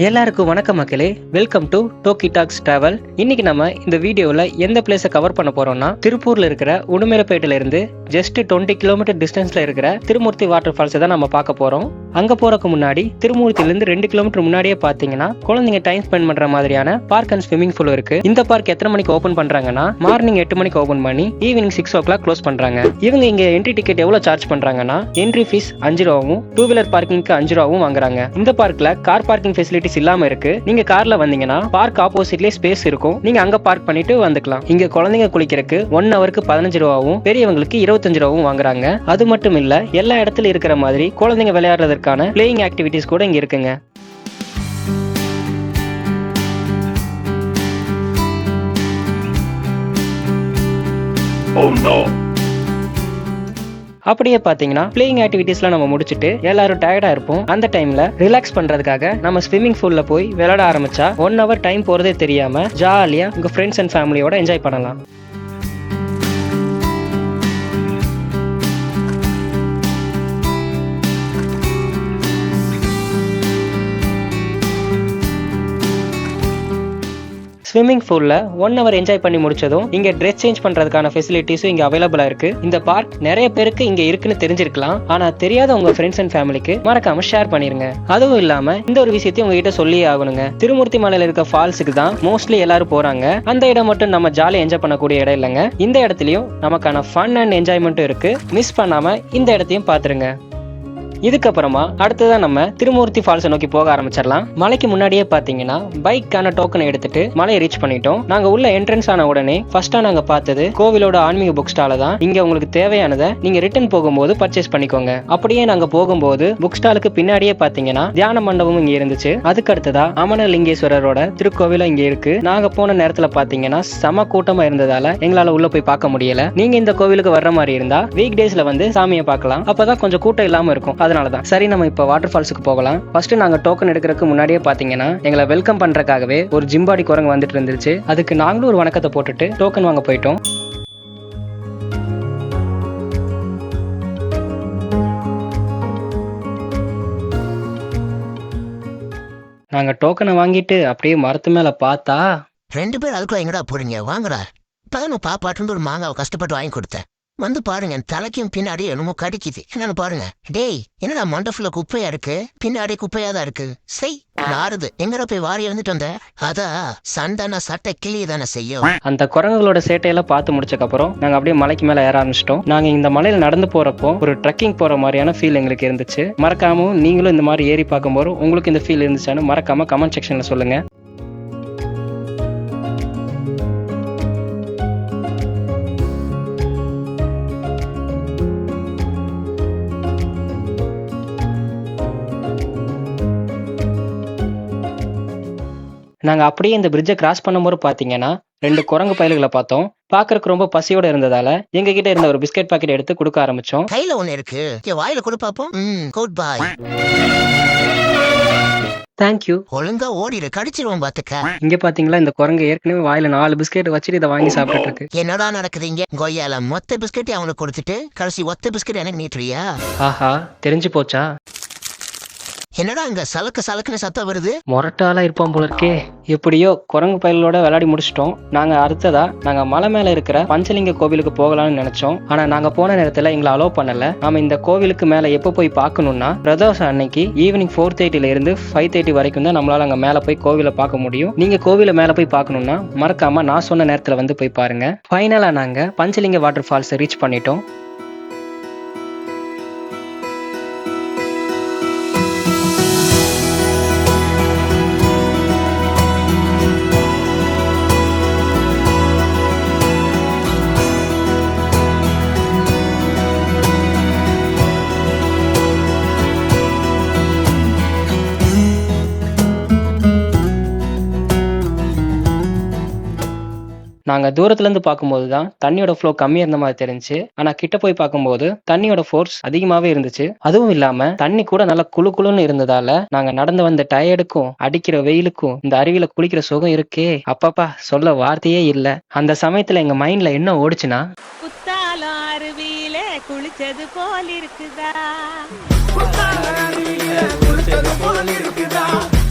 எல்லாருக்கும் வணக்கம் மக்களே, வெல்கம் டு டோக்கி டாக்ஸ் டிராவல். இன்னைக்கு நம்ம இந்த வீடியோவில் எந்த பிளேஸை கவர் பண்ண போறோம்னா, திருப்பூர்ல இருக்கிற உடுமலைப்பேட்டையில இருந்து ஜஸ்ட் 20 கிலோமீட்டர் டிஸ்டன்ஸ்ல இருக்கிற திருமூர்த்தி வாட்டர் ஃபால்ஸ் தான் நம்ம பார்க்க போறோம். அங்க போறதுக்கு முன்னாடி திருமூர்த்திலிருந்து 2 கிலோமீட்டர் முன்னாடியே பாத்தீங்கன்னா குழந்தைங்க டைம் ஸ்பெண்ட் பண்ற மாதிரியான பார்க் அண்ட் ஸ்விமிங் பூல் இருக்கு. இந்த பார்க் எத்தனை மணிக்கு ஓபன் பண்றாங்கன்னா, மார்னிங் 8 மணிக்கு ஓபன் பண்ணி ஈவினிங் 6 o'clock க்ளோஸ் பண்றாங்க. இவங்க இங்க என்ட்ரி டிக்கெட் எவ்வளவு சார்ஜ் பண்றாங்கன்னா, என்ட்ரி ஃபீஸ் 5 ரூபாவும், 2 வீலர் பார்க்கிங்க்கு 5 ரூபாவும் வாங்குறாங்க. இந்த பார்க்ல கார் பார்க்கிங் ஃபெசிலிட்டிஸ் இல்லாம இருக்கு. நீங்க கார்ல வந்தீங்கன்னா பார்க் ஆப்போசிட்லயே ஸ்பேஸ் இருக்கும், நீங்க அங்க பார்க் பண்ணிட்டு வந்துக்கலாம். இங்க குழந்தைங்க குளிக்கிறதுக்கு 1 ஹவருக்கு 15 ரூபாவும், பெரியவங்களுக்கு 25 ரூபாவும் வாங்குறாங்க. அது மட்டும் இல்ல, எல்லா இடத்துல இருக்கிற மாதிரி குழந்தைங்க விளையாடுறதுக்கான பிளேயிங் ஆக்டிவிட்டிஸ் கூட இங்க இருக்குங்க. அப்படியே பாத்தீங்கன்னா பிளேயிங் ஆக்டிவிட்டிஸ்லாம் நம்ம முடிச்சுட்டு எல்லாரும் டயர்டா இருப்போம். அந்த டைம்ல ரிலாக்ஸ் பண்றதுக்காக நம்ம ஸ்விம்மிங் பூல்ல போய் விளையாட ஆரம்பிச்சா 1 hour டைம் போறதே தெரியாம ஜாலியா உங்க ஃப்ரெண்ட்ஸ் அண்ட் ஃபேமிலியோட என்ஜாய் பண்ணலாம். ஸ்விம்மிங் பூல்ல 1 hour என்ஜாய் பண்ணி முடிச்சதும் இங்க ட்ரெஸ் சேஞ்ச் பண்றதுக்கான ஃபெசிலிட்டிஸும் இங்க அவைலபிளா இருக்கு. இந்த பார்க் நிறைய பேருக்கு இங்க இருக்குன்னு தெரிஞ்சிருக்கலாம், ஆனா தெரியாத உங்க ஃப்ரெண்ட்ஸ் அண்ட் ஃபேமிலிக்கு மறக்காம ஷேர் பண்ணிருங்க. அதுவும் இல்லாம இந்த ஒரு விஷயத்தையும் உங்ககிட்ட சொல்லியே ஆகணுங்க. திருமூர்த்தி மலையில இருக்க ஃபால்ஸுக்கு தான் மோஸ்ட்லி எல்லாரும் போறாங்க. அந்த இடம் மட்டும் நம்ம ஜாலியா என்ஜாய் பண்ணக்கூடிய இடம் இல்லைங்க. இந்த இடத்துலயும் நமக்கான ஃபன் அண்ட் என்ஜாய்மெண்ட்டும் இருக்கு. மிஸ் பண்ணாம இந்த இடத்தையும் பாத்துருங்க. இதுக்கப்புறமா அடுத்ததான் நம்ம திருமூர்த்தி ஃபால்ஸை நோக்கி போக ஆரம்பிச்சிடலாம். மலைக்கு முன்னாடியே பாத்தீங்கன்னா பைக்கான டோக்கனை எடுத்துட்டு மலையை ரீச் பண்ணிட்டோம். நாங்க உள்ள என்ட்ரன்ஸ் ஆன உடனே ஃபர்ஸ்டா நாங்க பார்த்தது கோவிலோட ஆன்மீக புக் ஸ்டால தான். இங்க உங்களுக்கு தேவையானதை நீங்க ரிட்டர்ன் போகும்போது பர்ச்சேஸ் பண்ணிக்கோங்க. அப்படியே நாங்க போகும்போது புக் ஸ்டாலுக்கு பின்னாடியே பாத்தீங்கன்னா தியான மண்டபமும் இங்க இருந்துச்சு. அதுக்கு அடுத்ததா அமனலிங்கேஸ்வரரோட திருக்கோவிலும் இங்க இருக்கு. நாங்க போன நேரத்துல பாத்தீங்கன்னா செம கூட்டமா இருந்ததால எங்களால உள்ள போய் பார்க்க முடியல. நீங்க இந்த கோவிலுக்கு வர்ற மாதிரி இருந்தா வீக் டேஸ்ல வந்து சாமியை பார்க்கலாம், அப்பதான் கொஞ்சம் கூட்டம் இல்லாம இருக்கும். அதனாலதான் சரி, நம்ம இப்ப வாட்டர் ஃபால்ஸுக்கு போகலாம். ஃபர்ஸ்ட் நாங்க டோக்கன் எடுக்கிறதுக்கு முன்னாடியே பாத்தீங்கன்னா எங்களை வெல்கம் பண்றதுக்காகவே ஒரு ஜிம்பாடி குரங்கு வந்துட்டு இருந்துச்சு. அதுக்கு நாங்களும் ஒரு வணக்கத்தை போட்டுட்டு டோக்கன் வாங்க போயிட்டோம். நாங்க டோக்கனை வாங்கிட்டு அப்படியே மரத்து மேல பார்த்தா 2 பேர் அதுக்குள்ள எங்கடா போறீங்க, வாங்கடா. இப்பதான் பாப்பாட்டு ஒரு மாங்காவை கஷ்டப்பட்டு வாங்கி கொடுத்தேன். வந்து பாருங்க, தலைக்கும் பின்னாடி என்னமோ கடிக்குது. என்னன்னு பாருங்க. டேய், என்னடா மண்டபுல குப்பையா இருக்கு, பின்னாடி குப்பையா தான் இருக்கு. செய் நாருது, எங்கடா போய் வாரி வந்துட்டு வந்த? அதான் சண்டைனா சட்டை கிளிய தானே செய்யும். அந்த குரங்குகளோட சேட்டையெல்லாம் பார்த்து முடிச்சக்கு அப்புறம் நாங்க அப்படியே மலைக்கு மேல ஏற ஆரம்பிச்சிட்டோம். நாங்க இந்த மலையில நடந்து போறப்போ ஒரு ட்ரெக்கிங் போற மாதிரியான ஃபீல் எங்களுக்கு இருந்துச்சு. மறக்காம நீங்களும் இந்த மாதிரி ஏறி பார்க்கும்போது உங்களுக்கு இந்த ஃபீல் இருந்துச்சான்னு மறக்காம கமெண்ட் செக்ஷன்ல சொல்லுங்க. நாங்க அப்படியே இந்த பிரிட்ஜை கிராஸ் பண்ணும்போது பாத்தீங்கன்னா 2 குரங்கு பயல்களை பார்த்தோம். பாக்குறதுக்கு ரொம்ப பசியோட இருந்ததால எங்க கிட்ட இருந்த ஒரு பிஸ்கெட் பாக்கெட் எடுத்து கொடுக்க ஆரம்பிச்சோம். கையில ஒண்ணு இருக்கு, வாயில கொடு பாப்போம். குட் பாய். தேங்க்யூ. ஒழுங்கா ஓடிடு, கடிச்சிருவோம் பாத்துக்க. இங்க பாத்தீங்களா, இந்த குரங்கு ஏற்கனவே வாயில 4 பிஸ்கெட் வச்சுட்டு இதை வாங்கி சாப்பிட்டு இருக்கு. என்னடா நடக்குது இங்க? கொய்யால மொத்த பிஸ்கெட் அவனுக்கு கொடுத்துட்டு கடைசி ஒத்த பிஸ்கெட் எனக்கு நீட்டுறியா? ஆஹா, தெரிஞ்சு போச்சா? என்னடா இங்க சலக்கு சலக்குன்னு சத்தம் வருது? மொரட்டாலா இருப்பான் போல இருக்கே. எப்படியோ குரங்கு பயலோட விளையாடி முடிச்சிட்டோம். நாங்க அடுத்ததா நாங்க மலை மேல இருக்கிற பஞ்சலிங்க கோவிலுக்கு போகலாம்னு நினைச்சோம். ஆனா நாங்க போன நேரத்துல எங்களை அலோவ் பண்ணல. நாம இந்த கோவிலுக்கு மேல எப்ப போய் பார்க்கணும்னா, பிரதோஷம் அன்னைக்கு ஈவினிங் 4:30 இருந்து 5:30 வரைக்கும் தான் நம்மளால அங்க மேல போய் கோவிலை பார்க்க முடியும். நீங்க கோவில மேல போய் பார்க்கணும்னா மறக்காம நான் சொன்ன நேரத்துல வந்து போய் பாருங்க. ஃபைனலா நாங்க பஞ்சலிங்க வாட்டர் ஃபால்ஸ் ரீச் பண்ணிட்டோம். நாங்க தூரத்துல இருந்து பார்க்கும்போது தான் தண்ணியோட ஃப்ளோ கம்மியா இருந்த மாதிரி தெரிஞ்சு, ஆனா கிட்ட போய் பார்க்கும்போது தண்ணியோட ஃபோர்ஸ் அதிகமாவே இருந்துச்சு. அதுவும் இல்லாம தண்ணி கூட நல்லா குளு குளுன்னு இருந்ததால நாங்க நடந்து வந்த டயர்டுக்கும் அடிக்கிற வெயிலுக்கும் இந்த அருவியில குளிக்கிற சுகம் இருக்கே, அப்பப்பா சொல்ல வார்த்தையே இல்ல. அந்த சமயத்துல எங்க மைண்ட்ல என்ன ஓடுச்சுன்னா, குத்தாலம் அருவியில குளிச்சது போல் இருக்குதா,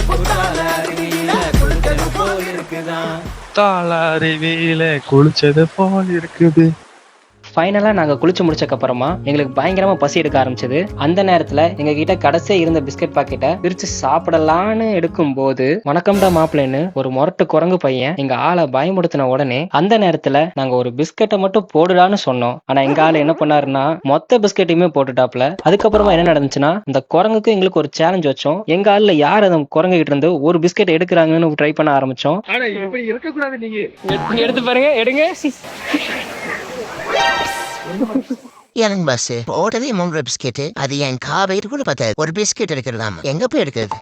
தாளாரிவியில குளிச்சது போல் இருக்குது. ஃபைனலாக நாங்கள் குளிச்சு முடிச்சக்கப்புறமா எங்களுக்கு பயங்கரமாக பசி எடுக்க ஆரம்பிச்சது. அந்த நேரத்தில் எங்ககிட்ட கடைசியாக இருந்த பிஸ்கட் பாக்கெட்டை பிரித்து சாப்பிடலான்னு எடுக்கும்போது வணக்கம்டா மாப்பிள்ளைன்னு ஒரு முரட்டு குரங்கு பையன் எங்கள் ஆளை பயமுடுத்தின உடனே அந்த நேரத்தில் நாங்கள் ஒரு பிஸ்கட்டை மட்டும் போடுடான்னு சொன்னோம். ஆனால் எங்கள் ஆள் என்ன பண்ணாருன்னா மொத்த பிஸ்கட்டையுமே போட்டுட்டாப்ல. அதுக்கப்புறமா என்ன நடந்துச்சுன்னா அந்த குரங்குக்கு எங்களுக்கு ஒரு சேலஞ்ச் வச்சோம். எங்கள் ஆளில் யார் அந்த குரங்கு கிட்ட இருந்து ஒரு பிஸ்கட் எடுக்கிறாங்கன்னு ட்ரை பண்ண ஆரம்பிச்சோம். எடுத்து பாருங்க, எடுங்க. எனக்கு பஸ் போட்டதே 3 பிஸ்கெட்டு. அது என் காவேரி கூட பார்த்தாது. ஒரு பிஸ்கெட் எடுக்கிறதாம எங்க போய் எடுக்கிறது?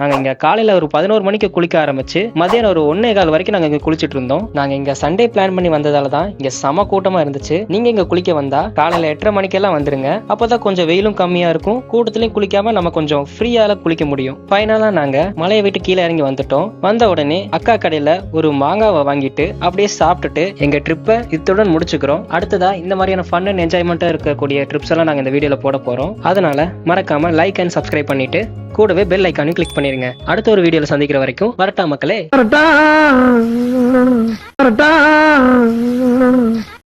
நாங்க இங்க காலையில ஒரு 11 மணிக்கு குளிக்க ஆரம்பிச்சு மதியானம் ஒரு 1:15 வரைக்கும் நாங்க இங்க குளிச்சிட்டு இருந்தோம். நாங்க இங்க சண்டே பிளான் பண்ணி வந்ததாலதான் இங்க செம கூட்டமா இருந்துச்சு. நீங்க இங்க குளிக்க வந்தா காலையில 8:30 மணிக்கெல்லாம் வந்துருங்க. அப்பதான் கொஞ்சம் வெயிலும் கம்மியா இருக்கும். கூட்டத்திலயும் குளிக்காம நம்ம கொஞ்சம் ஃப்ரீயால குளிக்க முடியும். ஃபைனலா நாங்க மலையை விட்டு கீழே இறங்கி வந்துட்டோம். வந்த உடனே அக்கா கடையில ஒரு மாங்காவை வாங்கிட்டு அப்படியே சாப்பிட்டுட்டு எங்க ட்ரிப்பை இத்துடன் முடிச்சுக்கிறோம். அடுத்ததா இந்த மாதிரியான ஃபன் அண்ட் என்ஜாய்மெண்டா இருக்கக்கூடிய ட்ரிப்ஸ் எல்லாம் நாங்க இந்த வீடியோல போட போறோம். அதனால மறக்காம லைக் அண்ட் சப்ஸ்கிரைப் பண்ணிட்டு கூடவே பெல் ஐக்கானையும் கிளிக் பண்ணிருங்க. அடுத்த ஒரு வீடியோல சந்திக்கிற வரைக்கும் வரட்டா மக்களே.